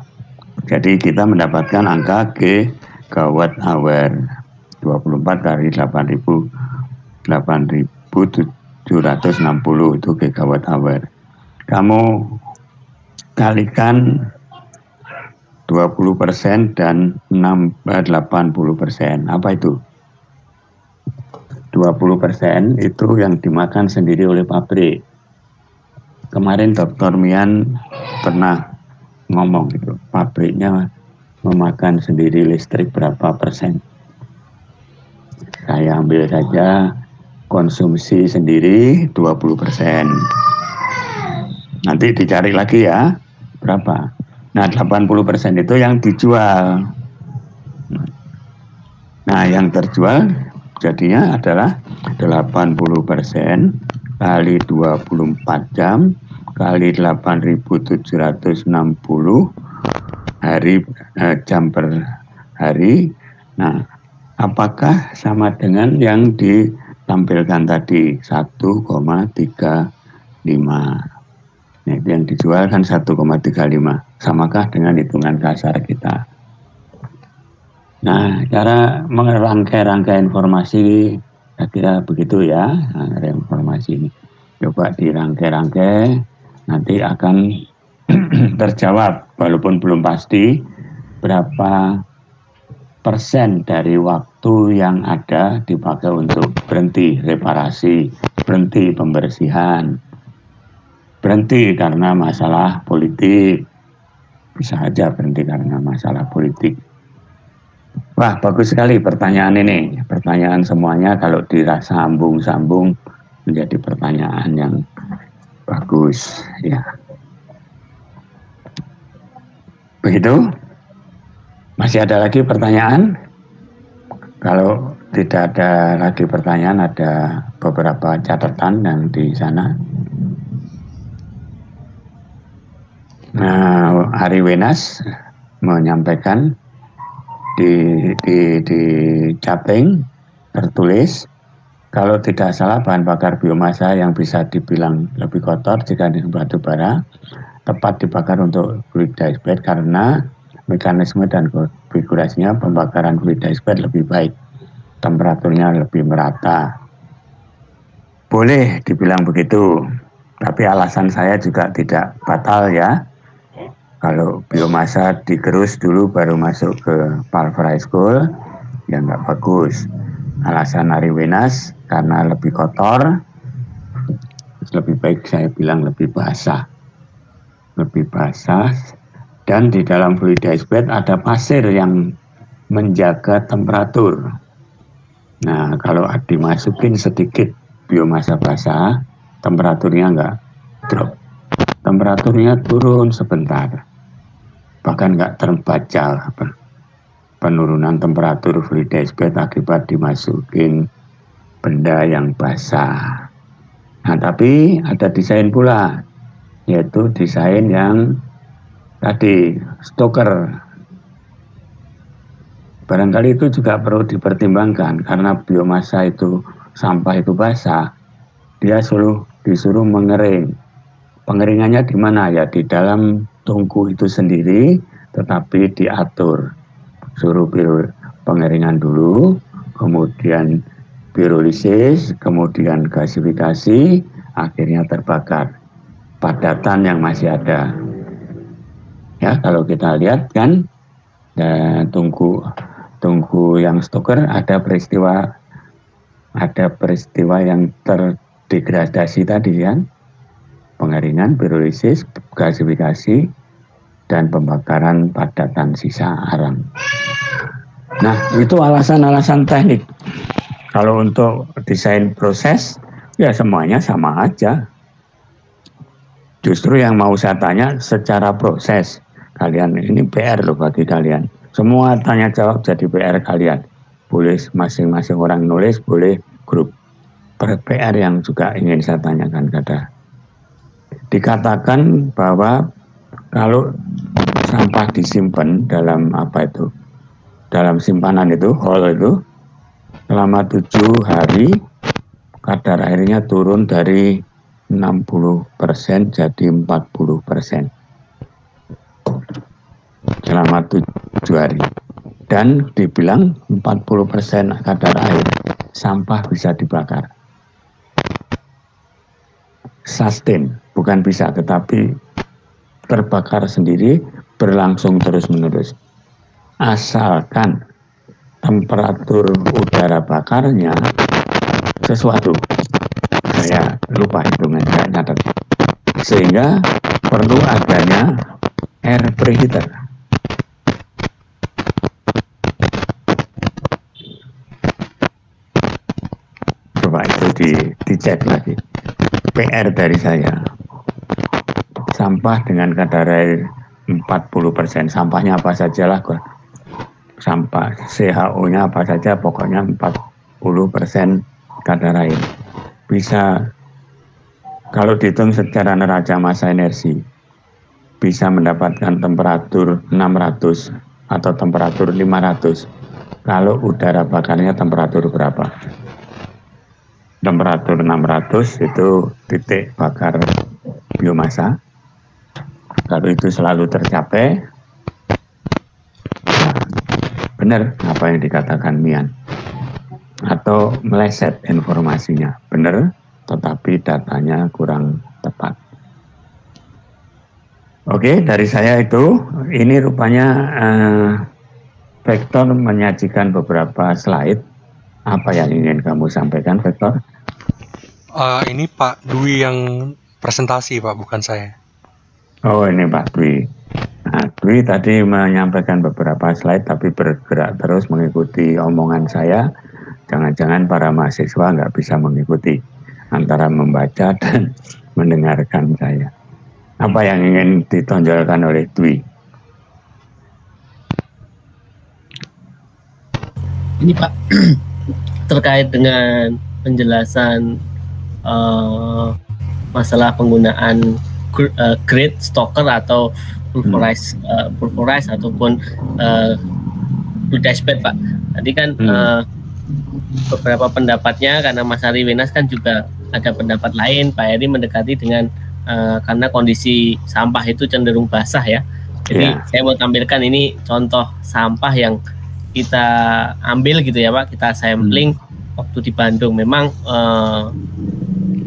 Jadi kita mendapatkan angka gigawatt hour 24 kali 8.760 itu gigawatt hour. Kamu kalikan 20% dan 80%. Apa itu? 20% itu yang dimakan sendiri oleh pabrik. Kemarin Dr. Mian pernah ngomong gitu, pabriknya memakan sendiri listrik berapa persen. Saya ambil saja konsumsi sendiri 20%. Nanti dicari lagi ya, berapa? Nah 80% itu yang dijual. Nah yang terjual jadinya adalah 80% kali 24 jam kali 8.760 jam per hari. Nah, apakah sama dengan yang ditampilkan tadi 1,35? Nah, itu yang dijual kan 1,35. Samakah dengan hitungan kasar kita? Nah, cara merangkai-rangkai informasi saya kira begitu ya. Nah, informasi ini coba dirangkai-rangkai, nanti akan terjawab walaupun belum pasti berapa persen dari waktu yang ada dipakai untuk berhenti reparasi, berhenti pembersihan, berhenti karena masalah politik. Bisa aja berhenti karena masalah politik. Wah, bagus sekali pertanyaan ini. Pertanyaan semuanya kalau disambung-sambung menjadi pertanyaan yang bagus. Ya. Begitu? Masih ada lagi pertanyaan? Kalau tidak ada lagi pertanyaan, ada beberapa catatan yang di sana. Nah, Ari Wenas menyampaikan di chatting tertulis, kalau tidak salah bahan bakar biomasa yang bisa dibilang lebih kotor jika di batu bara tepat dibakar untuk fluidized bed karena mekanisme dan konfigurasinya pembakaran fluidized bed lebih baik, temperaturnya lebih merata. Boleh dibilang begitu, tapi alasan saya juga tidak batal ya. Kalau biomasa digerus dulu baru masuk ke pulverized coal, ya nggak bagus. Alasan Ari Wenas karena lebih kotor, lebih baik saya bilang lebih basah. Lebih basah, dan di dalam fluidized bed ada pasir yang menjaga temperatur. Nah, kalau dimasukin sedikit biomasa basah, temperaturnya nggak drop. Temperaturnya turun sebentar. Bahkan nggak terbaca penurunan temperatur fluidized bed akibat dimasukin benda yang basah. Nah, tapi ada desain pula, yaitu desain yang tadi Stoker. Barangkali itu juga perlu dipertimbangkan karena biomasa itu, sampah itu basah, dia disuruh mengering. Pengeringannya di mana? Ya di dalam tungku itu sendiri, tetapi diatur. Suruh pengeringan dulu, kemudian pirolisis, kemudian gasifikasi, akhirnya terbakar. Padatan yang masih ada. Ya, kalau kita lihat kan, tungku yang Stoker ada peristiwa yang terdegradasi tadi kan. Pengeringan, pirolisis, gasifikasi, dan pembakaran padatan sisa arang. Nah, itu alasan-alasan teknik. Kalau untuk desain proses, ya semuanya sama aja. Justru yang mau saya tanya secara proses. Kalian, ini PR loh bagi kalian. Semua tanya jawab jadi PR kalian. Boleh masing-masing orang nulis, boleh grup. PR yang juga ingin saya tanyakan kepada. Dikatakan bahwa kalau sampah disimpan dalam dalam simpanan itu, hall itu, selama 7 hari kadar airnya turun dari 60% jadi 40%. Selama 7 hari. Dan dibilang 40% kadar air sampah bisa dibakar. Sustain, bukan bisa, tetapi terbakar sendiri berlangsung terus-menerus. Asalkan temperatur udara bakarnya sesuatu. Saya lupa hitungan, saya catat. Sehingga perlu adanya air preheater. Coba itu dicek lagi. PR dari saya, sampah dengan kadar air 40%, sampahnya apa saja lah, sampah CHO-nya apa saja, pokoknya 40% kadar air. Bisa, kalau dihitung secara neraca massa energi, bisa mendapatkan temperatur 600 atau temperatur 500. Kalau udara bakarnya temperatur berapa? Temperatur 600 itu titik bakar biomasa. Kalau itu selalu tercapai, benar apa yang dikatakan Mian. Atau meleset informasinya, benar, tetapi datanya kurang tepat. Oke, dari saya itu, ini rupanya Vektor menyajikan beberapa slide. Apa yang ingin kamu sampaikan, Vektor? Ini Pak Dwi yang presentasi, Pak, bukan saya. Oh, ini Pak Dwi. Nah, Dwi tadi menyampaikan beberapa slide, tapi bergerak terus mengikuti omongan saya. Jangan-jangan para mahasiswa nggak bisa mengikuti antara membaca dan mendengarkan saya. Apa yang ingin ditonjolkan oleh Dwi? Ini Pak, terkait dengan penjelasan masalah penggunaan grid stalker atau pulverize ataupun dashbed, Pak. Tadi kan beberapa pendapatnya, karena Mas Ari Wenas kan juga ada pendapat lain. Pak Heri mendekati dengan karena kondisi sampah itu cenderung basah ya. Jadi saya mau tampilkan ini contoh sampah yang kita ambil gitu ya Pak, kita sampling waktu di Bandung. Memang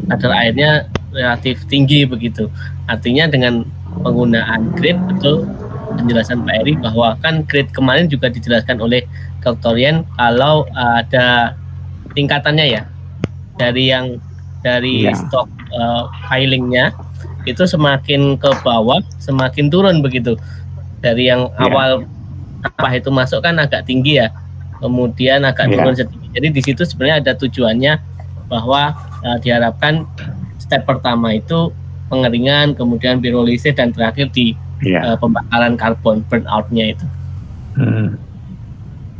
kadar airnya relatif tinggi begitu. Artinya dengan penggunaan grid, betul penjelasan Pak Heri bahwa kan grid kemarin juga dijelaskan oleh Dr. Yen kalau ada tingkatannya ya, dari stok filingnya itu semakin ke bawah semakin turun begitu. Dari yang awal sampah itu masuk kan agak tinggi ya, kemudian agak turun sedikit. Jadi di situ sebenarnya ada tujuannya bahwa diharapkan step pertama itu pengeringan, kemudian pirolisis, dan terakhir di pembakaran karbon burnout-nya itu.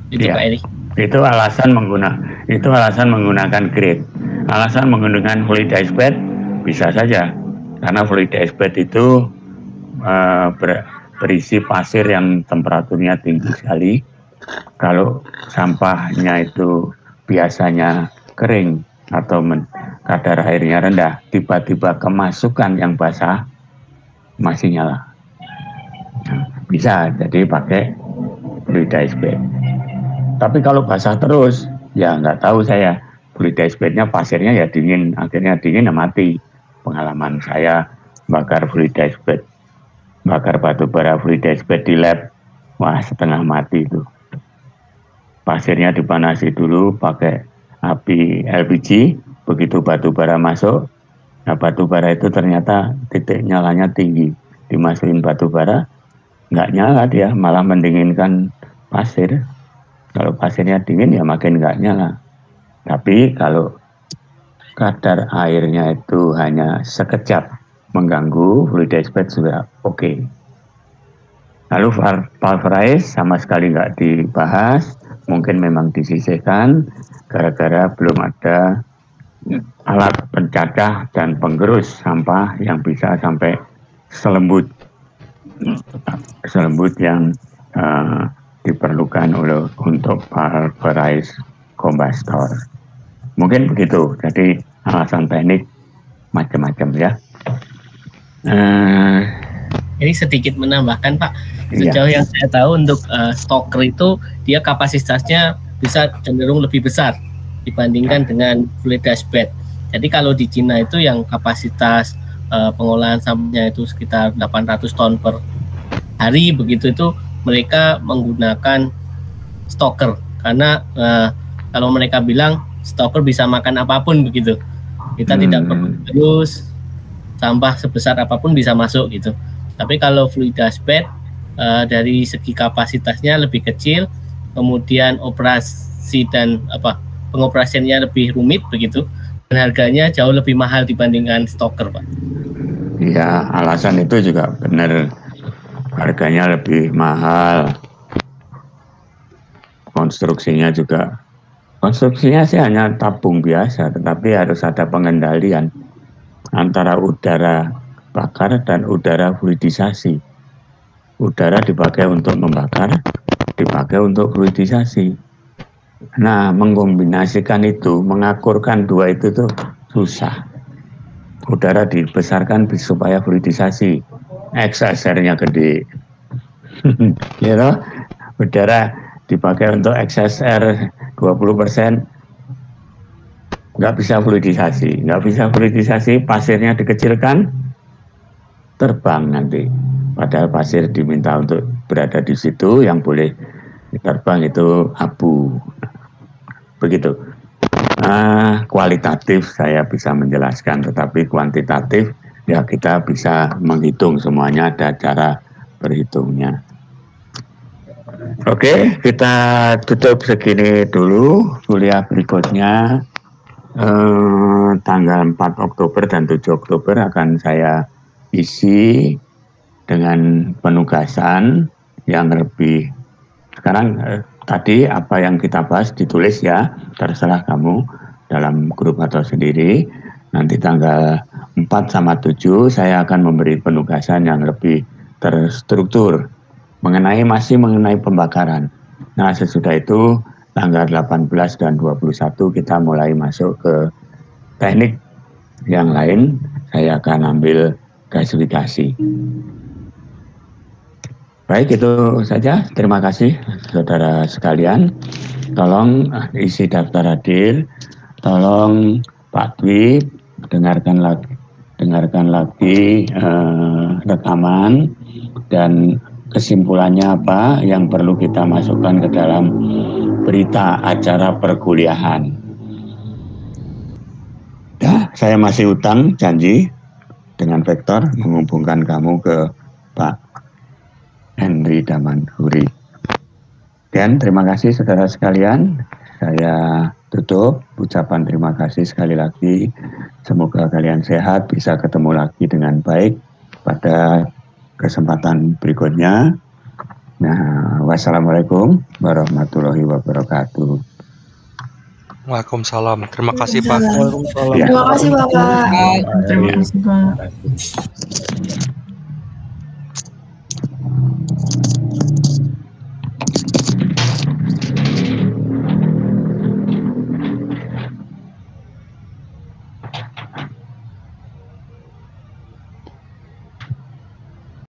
Itu Pak Eri. Itu alasan menggunakan grid. Alasan menggunakan fluid dashbed bisa saja, karena fluid dashbed itu berisi pasir yang temperaturnya tinggi sekali. Kalau sampahnya itu biasanya kering atau kadar airnya rendah, tiba-tiba kemasukan yang basah masih nyala. Bisa jadi pakai fluid dashbed. Tapi kalau basah terus, ya nggak tahu saya. Fluid dashbednya pasirnya ya dingin, akhirnya dingin ya mati. Pengalaman saya bakar fluid dashbed, bakar batu bara fluid dashbed di lab, wah setengah mati itu. Pasirnya dipanasi dulu pakai api LPG, begitu batu bara masuk, nah batu bara itu ternyata titik nyalanya tinggi. Dimasukin batu bara, nggak nyala dia, malah mendinginkan pasir. Kalau pasirnya dingin ya makin nggak nyala. Tapi kalau kadar airnya itu hanya sekejap mengganggu, fluid dashbed sudah oke. Lalu pulverize sama sekali nggak dibahas, mungkin memang disisihkan gara-gara belum ada alat pencacah dan penggerus sampah yang bisa sampai selembut yang diperlukan untuk pulverize combustor. Mungkin begitu. Jadi alasan teknik macam-macam ya. Ini sedikit menambahkan Pak, sejauh yang saya tahu untuk stalker itu dia kapasitasnya bisa cenderung lebih besar dibandingkan dengan fluid dashbed. Jadi kalau di Cina itu yang kapasitas pengolahan sampahnya itu sekitar 800 ton per hari begitu, itu mereka menggunakan stalker karena kalau mereka bilang stalker bisa makan apapun begitu. Kita tidak perlu terus sampah sebesar apapun bisa masuk gitu. Tapi kalau fluid dashbed dari segi kapasitasnya lebih kecil, kemudian operasi dan pengoperasiannya lebih rumit begitu, dan harganya jauh lebih mahal dibandingkan stalker, Pak. Iya, alasan itu juga benar. Harganya lebih mahal. Konstruksinya sih hanya tabung biasa, tetapi harus ada pengendalian antara udara bakar dan udara fluidisasi. Udara dipakai untuk membakar, dipakai untuk fluidisasi. Nah, mengkombinasikan itu, mengakurkan dua itu tuh susah. Udara dibesarkan supaya fluidisasi, XSR-nya gede. Ya toh? Udara dipakai untuk XSR 20%, nggak bisa fluidisasi, pasirnya dikecilkan, terbang nanti. Padahal pasir diminta untuk berada di situ, yang boleh terbang itu abu. Begitu. Kualitatif saya bisa menjelaskan, tetapi kuantitatif ya kita bisa menghitung semuanya, ada cara berhitungnya. Oke, kita tutup segini dulu. Kuliah berikutnya tanggal 4 Oktober dan 7 Oktober akan saya isi dengan penugasan yang lebih. Sekarang tadi apa yang kita bahas ditulis ya, terserah kamu dalam grup atau sendiri. Nanti tanggal 4 sama 7 saya akan memberi penugasan yang lebih terstruktur masih mengenai pembakaran. Nah, sesudah itu tanggal 18 dan 21 kita mulai masuk ke teknik yang lain. Saya akan ambil gasifikasi. Baik, itu saja. Terima kasih saudara sekalian. Tolong isi daftar hadir. Tolong Pak Dwi dengarkan lagi rekaman dan kesimpulannya apa yang perlu kita masukkan ke dalam berita acara perkuliahan. Ya, saya masih utang janji dengan Vektor menghubungkan kamu ke Pak Henry Damanhuri. Dan terima kasih saudara sekalian. Saya tutup ucapan terima kasih sekali lagi. Semoga kalian sehat, bisa ketemu lagi dengan baik pada kesempatan berikutnya. Nah, wassalamualaikum warahmatullahi wabarakatuh. Waalaikumsalam. Terima kasih Pak. Terima kasih Bapak. Terima kasih Pak.